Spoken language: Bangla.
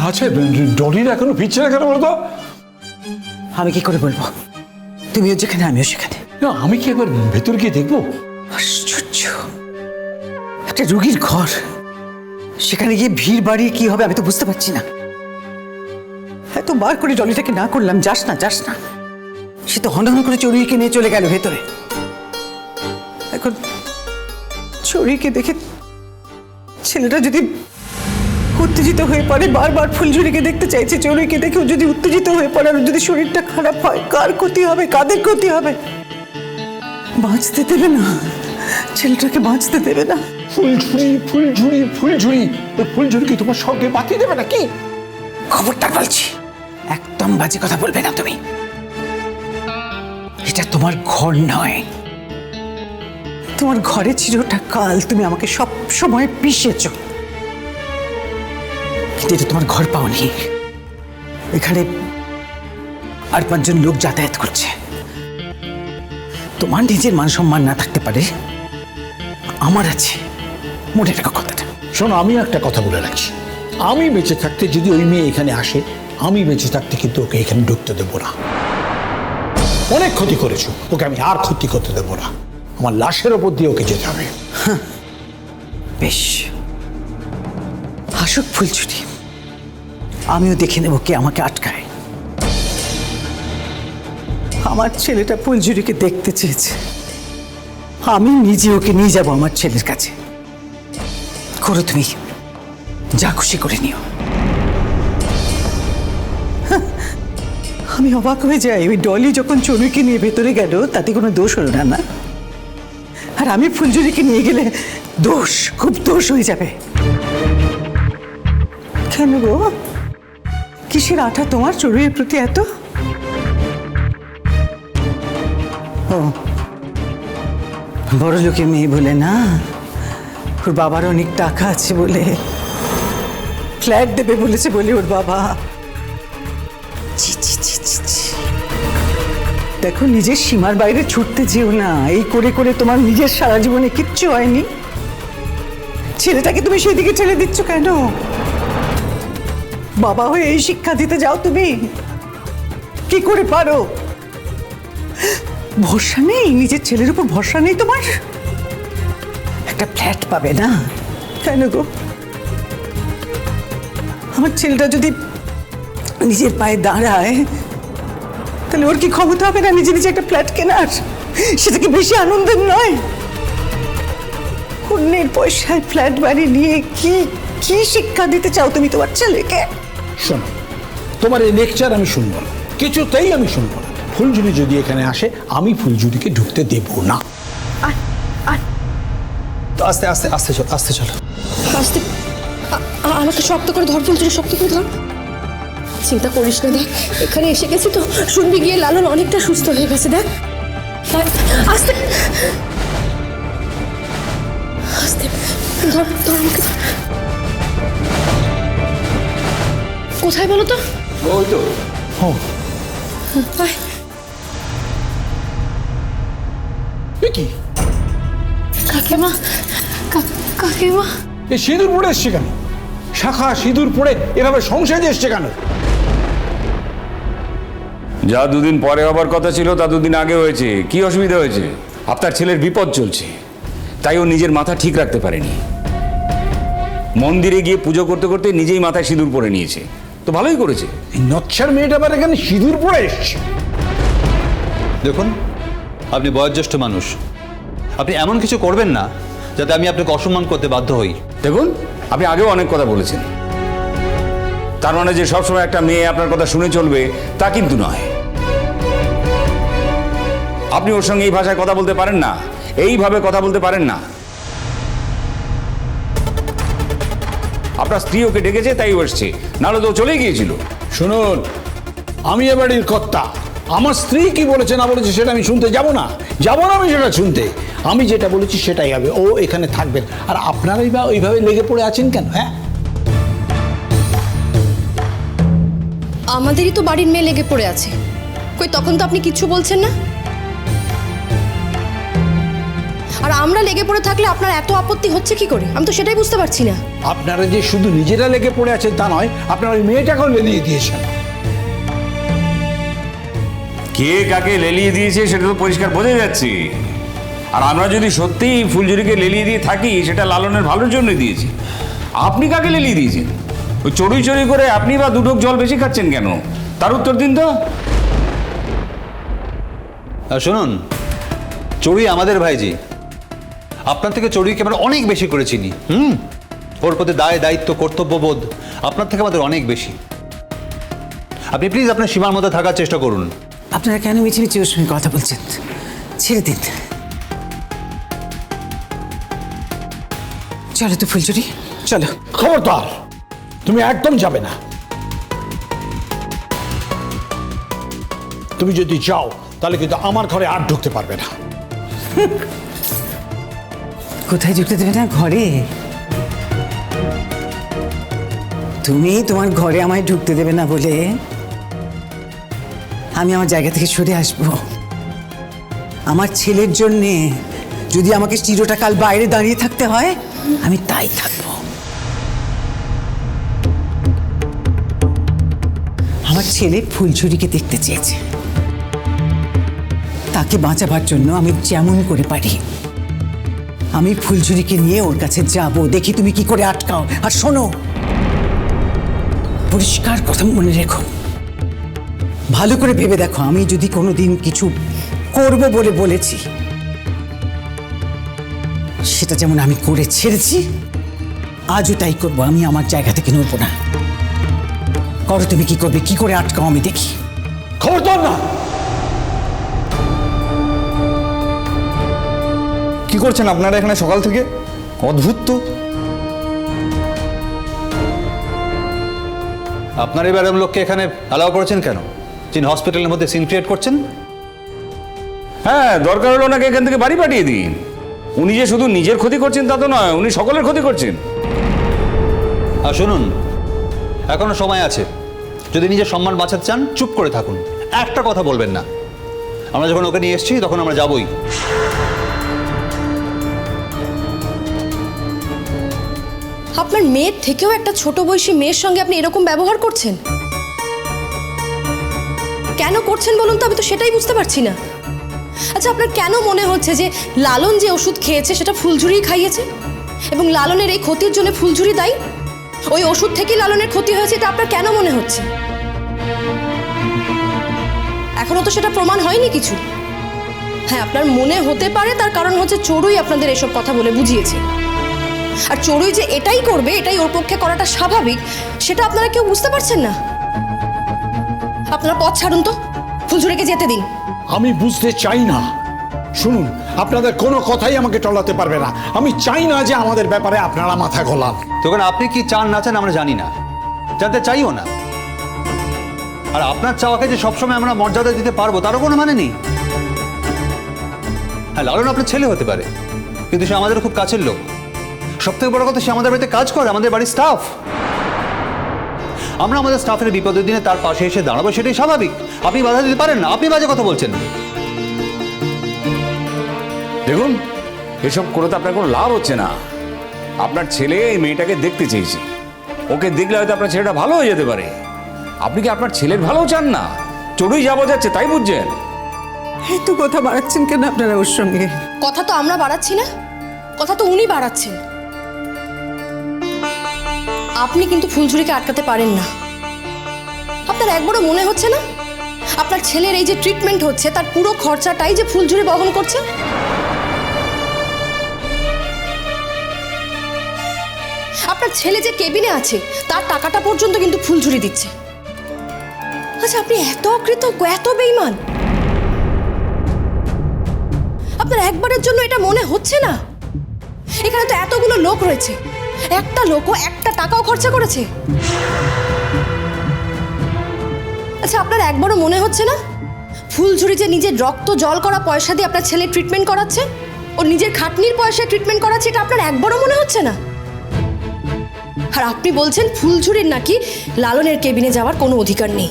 আচ্ছা ডলির এখনো ফিরছে না কেন বলতো? আমি কি করে বলবো? তুমিও যেখানে আমিও সেখানে। না আমি কি একবার ভেতর গিয়ে দেখবো? আশ্চর্য, একটা রোগীর ঘর, সেখানে গিয়ে ভিড় বাড়িয়ে কি হবে আমি তো বুঝতে পারছি না। এতবার করে ডলিটাকে না করলাম, যাস না যাস না, সে তো হন করে চড়ুইকে নিয়ে চলে গেল ভেতরে। এখন চড়ুইকে দেখে ছেলেটা যদি উত্তেজিত হয়ে পড়ে, বারবার ফুলঝুরিকে দেখতে চাইছে, চড়ুইকে দেখে যদি উত্তেজিত হয়ে পড়ে আর যদি শরীরটা খারাপ হয়, কার ক্ষতি হবে, কাদের ক্ষতি হবে? বাঁচতে দেবে না, ছেলেটাকে বাঁচতে দেবে না। ফুলঝুরি ফুলঝুরি ফুলঝুরি, ওই ফুলঝুরি কি তোমার সঙ্গে বাতিয়ে দেবে নাকি? খবরটা বলছি, একদম বাজে কথা বলবে না তুমি। এটা তোমার ঘর নয়, তোমার ঘরে চিরটা কাল তুমি আমাকে সব সময় পিষেছ, কিন্তু এটা তোমার ঘর পাওনি। এখানে আর 5 জন লোক যাতায়াত করছে। তোমার নিজের মান সম্মান না থাকতে পারে, আমার আছে, মনে রাখো কথাটা। শোনো আমি একটা কথা বলে রাখছি, আমি বেঁচে থাকতে যদি ওই মেয়ে এখানে আসে, আমি বেঁচে থাকতে কিন্তু ওকে এখানে ঢুকতে দেবো না। অনেক ক্ষতি করেছো, ওকে আমি আর ক্ষতি করতে দেবো না। আমার লাশের ওপর দিয়ে ওকে যেতে হবে। বেশ, আসুক ফুলছুটি, আমিও দেখে নেব কে আমাকে আটকায়। আমার ছেলেটা ফুলঝুরিকে দেখতে চেয়েছে, আমি নিজে ওকে নিয়ে যাব আমার ছেলের কাছে। করো তুমি, যা খুশি করে নিও। আমি অবাক হয়ে যাই, ওই ডলি যখন চড়ুইকে নিয়ে ভেতরে গেল তাতে কোনো দোষ হলো না, না? আর আমি ফুলঝুরিকে নিয়ে গেলে দোষ, খুব দোষ হয়ে যাবে। কেন গো, কিসের আঠা তোমার চড়ুইয়ের প্রতি এত? ও, বড় লোকের মেয়ে বলে না, ওর বাবার অনেক টাকা আছে বলে, ফ্ল্যাট দেবে বলেছে বলে ওর বাবা। ছি, ছি, ছি, ছি, ছি। দেখো, নিজের সীমার বাইরে ছুটতে যেও না। এই করে করে তোমার নিজের সারা জীবনে কিচ্ছু হয়নি, ছেলেটাকে তুমি সেদিকে ঠেলে দিচ্ছ কেন? বাবা হয়ে এই শিক্ষা দিতে যাও তুমি? কি করে পারো? ভরসা নেই, নিজের ছেলের উপর ভরসা নেই তোমার? একটা ফ্ল্যাট পাবে না কেন গো? আমার ছেলেটা যদি নিজের পায়ে দাঁড়ায়, তাহলে ওর কি ক্ষমতা হবে না নিজে নিজে একটা ফ্ল্যাট কেনার? সেটা কি বেশি আনন্দের নয়? অন্যের পয়সায় ফ্ল্যাট বাড়ি নিয়ে কি কি শিক্ষা দিতে চাও তুমি তোমার ছেলেকে? শোনো, তোমার এই লেকচার আমি শুনবো না, কিছুতেই আমি শুনবো না। ফুলঝুরি যদি এখানে আসে, আমি ফুলঝুরিকে ঢুকতে দেব না। আস্তে আস্তে আস্তে চল, আস্তে চলো। আস্তে, আমাকে শক্ত করে ধর ফুলঝুরি, শক্ত করে ধর। চিন্তা করিস না, দেখ এখানে এসে গেছি তো, শুনবি গিয়ে লালন অনেকটা সুস্থ হয়ে গেছে। দেখ আস্তে আস্তে ধর, ধর আমাকে ধর। কোথায় বলো তো? ওই তো। আয়। কি কাকিমা, কাকিমা, এ সিঁদুর পড়ে এসছে কেন? শাখা সিঁদুর পড়ে এভাবে সংসারে এসছে কেন? যা দুদিন পরে হবার কথা ছিল তা দুদিন আগে হয়েছে। কি অসুবিধা হয়েছে? আপনার ছেলের বিপদ চলছে, তাই ও নিজের মাথা ঠিক রাখতে পারেনি। মন্দিরে গিয়ে পুজো করতে করতে নিজেই মাথায় সিঁদুর পরে নিয়েছে, তো ভালোই করেছে। এই নচ্ছার মেয়েটা আবার এখানে সিঁদুর পড়ে এসছে। দেখুন, আপনি বয়োজ্যেষ্ঠ মানুষ, আপনি এমন কিছু করবেন না যাতে আমি আপনাকে অসম্মান করতে বাধ্য হই। দেখুন, আপনি আগেও অনেক কথা বলেছেন, তার মানে যে সবসময় একটা মেয়ে আপনার কথা শুনে চলবে তা কিন্তু নয়। আপনি ওর সঙ্গে এই ভাষায় কথা বলতে পারেন না, এইভাবে কথা বলতে পারেন না। আপনার স্ত্রী ওকে ডেকেছে তাই ও এসছে, নাহলে তো ও চলেই গিয়েছিল। শুনুন, আমি এ বাড়ির কর্তা, আমার স্ত্রী কি বলেছে না বলেছে সেটা আমি শুনতে যাব না, আমি সেটা শুনতে। আমি যেটা বলেছি সেটাই হবে, ও এখানে থাকবেন। আর আপনারাই বা ওইভাবে লেগে পড়ে আছেন কেন? হ্যাঁ, আমাদেরই তো বাড়ির মেয়ে লেগে পড়ে আছে, কই তখন তো আপনি কিচ্ছু বলছেন না। আর আমরা লেগে পড়ে থাকলে আপনার এত আপত্তি হচ্ছে কি করে? আমি তো সেটাই বুঝতে পারছি না। আপনারা যে শুধু নিজেরা লেগে পড়ে আছেন তা নয়, আপনারা ওই মেয়েটাকেও লেলিয়ে দিয়েছেন। কে কাকে লেলিয়ে দিয়েছে সেটা তো পরিষ্কার বোঝা যাচ্ছে। আর আমরা যদি সত্যিই ফুলঝুরিকে লেলিয়ে দিয়ে থাকি, সেটা লালনের ভালোর জন্য দিয়েছি। আপনি কাকে লেলিয়ে দিয়েছেন? ওই চড়ুই চড়ুই করে আপনি বা দুটোক জল বেশি খাচ্ছেন কেন? তার উত্তর দিন তো। আর শুনুন, চড়ুই আমাদের ভাইজি। আপনার থেকে চড়ুইকে আমরা অনেক বেশি করে চিনি। ওর প্রতি দায় দায়িত্ব কর্তব্যবোধ আপনার থেকে আমাদের অনেক বেশি। আপনি প্লিজ আপনার সীমার মধ্যে থাকার চেষ্টা করুন। আপনারা কেন মিছে মিছে ওর সঙ্গে কথা বলছেন? ছেড়ে দিন। চলো তো ফুলঝুরি, চলো। খবরদার, তুমি একদম যাবে না। তুমি যদি যাও তাহলে কিন্তু আমার ঘরে আর ঢুকতে পারবে না। কোথায় ঢুকতে দেবে না? ঘরে? তুমি তোমার ঘরে আমায় ঢুকতে দেবে না বলে আমি আমার জায়গা থেকে সরে আসবো? আমার ছেলের জন্যে যদি আমাকে চিরটা কাল বাইরে দাঁড়িয়ে থাকতে হয়, আমি তাই থাকবো। আমার ছেলে ফুলঝুরিকে দেখতে চেয়েছে, তাকে বাঁচাবার জন্য আমি যেমন করে পারি আমি ফুলঝুরিকে নিয়ে ওর কাছে যাব, দেখি তুমি কি করে আটকাও। আর শোনো, পরিষ্কার কথা মনে রেখো, ভালো করে ভেবে দেখো, আমি যদি কোনোদিন কিছু করব বলে বলেছি, সেটা যেমন আমি করে ছেড়েছি, আজও তাই করবো। আমি আমার জায়গা থেকে নড়বো না। করো তুমি কি করবে, কি করে আটকাও আমি দেখি। খবরদার না। কি করছেন আপনারা এখানে সকাল থেকে? অদ্ভুত তো। আপনার এবার লোককে এখানে অ্যালাউ করেছেন কেন? যিনি হসপিটালের মধ্যে সিন ক্রিয়েট করছেন। হ্যাঁ, দরকার হলো ওনাকে এখান থেকে বাড়ি পাঠিয়ে দিন। উনি যে শুধু নিজের ক্ষতি করছেন তা তো নয়, উনি সকলের ক্ষতি করছেন। আর শুনুন, এখনো সময় আছে। যদি নিজের সম্মান বাঁচাতে চান, চুপ করে থাকুন, একটা কথা বলবেন না। আমরা যখন ওকে নিয়ে এসেছি তখন আমরা যাবই। আপনার মেয়ের থেকেও একটা ছোট বয়সী মেয়ের সঙ্গে আপনি এরকম ব্যবহার করছেন? কেন করছেন বলুন তো? আমি তো সেটাই বুঝতে পারছি না। আচ্ছা, আপনার কেন মনে হচ্ছে যে লালন যে ওষুধ খেয়েছে সেটা ফুলঝুরি খাইয়েছে এবং লালনের এই ক্ষতির জন্য ফুলঝুরি দায়ী? ওই ওষুধ থেকেই লালনের ক্ষতি হয়েছে, এটা আপনার কেন মনে হচ্ছে? এখনো তো সেটা প্রমাণ হয়নি কিছু। হ্যাঁ, আপনার মনে হতে পারে, তার কারণ হচ্ছে চড়ুই আপনাদের এসব কথা বলে বুঝিয়েছে। আর চড়ুই যে এটাই করবে, এটাই ওর পক্ষে করাটা স্বাভাবিক, সেটা আপনারা কেউ বুঝতে পারছেন না। আপনারা পথ ছাড়ুন তো, ফুলঝুরিকে যেতে দিন। আমি বুঝতে চাই না। শুনুন, আপনাদের কোনো কথাই আমাকে টলাতে পারবে না। আমি চাই না যে আমাদের ব্যাপারে আপনারা মাথা ঘোলান। তখন আপনি কি চান না চান আমরা জানি না, জানতে চাইও না। আর আপনার চাওয়াকে যে সবসময় আমরা মর্যাদা দিতে পারবো তারও কোনো মানে নেই। হ্যাঁ, লালন আপনার ছেলে হতে পারে, কিন্তু সে আমাদের খুব কাছের লোক। সব থেকে বড় কথা, সে আমাদের বাড়িতে কাজ করে, আমাদের বাড়ির স্টাফ। আমরা আমাদের স্টাফের বিপদের দিনে তার পাশে এসে দাঁড়াবো, সেটাই স্বাভাবিক। আপনি বাধা দিতে পারেন না। আপনি বাজে কথা বলছেন। দেখুন, এসব করে তো আপনার কোনো লাভ হচ্ছে না। আপনার ছেলে এই মেয়েটাকে দেখতে চেয়েছে, ওকে দেখলে হয়তো আপনার ছেলেটা ভালো হয়ে যেতে পারে। আপনি কি আপনার ছেলের ভালো চান না? চড়ুই যাবো যাচ্ছে তাই বুঝছেন? এত কথা বাড়াচ্ছেন কেন আপনারা ওর সঙ্গে? কথা তো আমরা বাড়াচ্ছি না, কথা তো উনি বাড়াচ্ছেন। আপনি কিন্তু ফুলঝুরিকে আটকাতে পারেন না। আপনার একবারও মনে হচ্ছে না আপনার ছেলের এই যে ট্রিটমেন্ট হচ্ছে তার পুরো খরচাটাই যে ফুলঝুরি বহন করছে? আপনার ছেলে যে কেবিনে আছে তার টাকাটা পর্যন্ত কিন্তু ফুলঝুরি দিচ্ছে। আচ্ছা, আপনি এত অকৃতজ্ঞ, এত বেঈমান, আপনার একবারের জন্য এটা মনে হচ্ছে না? এখানে তো এতগুলো লোক রয়েছে, একটা লোকও একটা টাকাও খরচা করেছে? আচ্ছা, আপনার একবারও মনে হচ্ছে না ফুলঝুরি যে নিজের রক্ত জল করা পয়সা দিয়ে আপনার ছেলে ট্রিটমেন্ট করাচ্ছে, ও নিজের খাটনির পয়সায় ট্রিটমেন্ট করাচ্ছে? এটা আপনার একবারও মনে হচ্ছে না? আর আপনি বলছেন ফুলঝুরির নাকি লালনের কেবিনে যাওয়ার কোনো অধিকার নেই।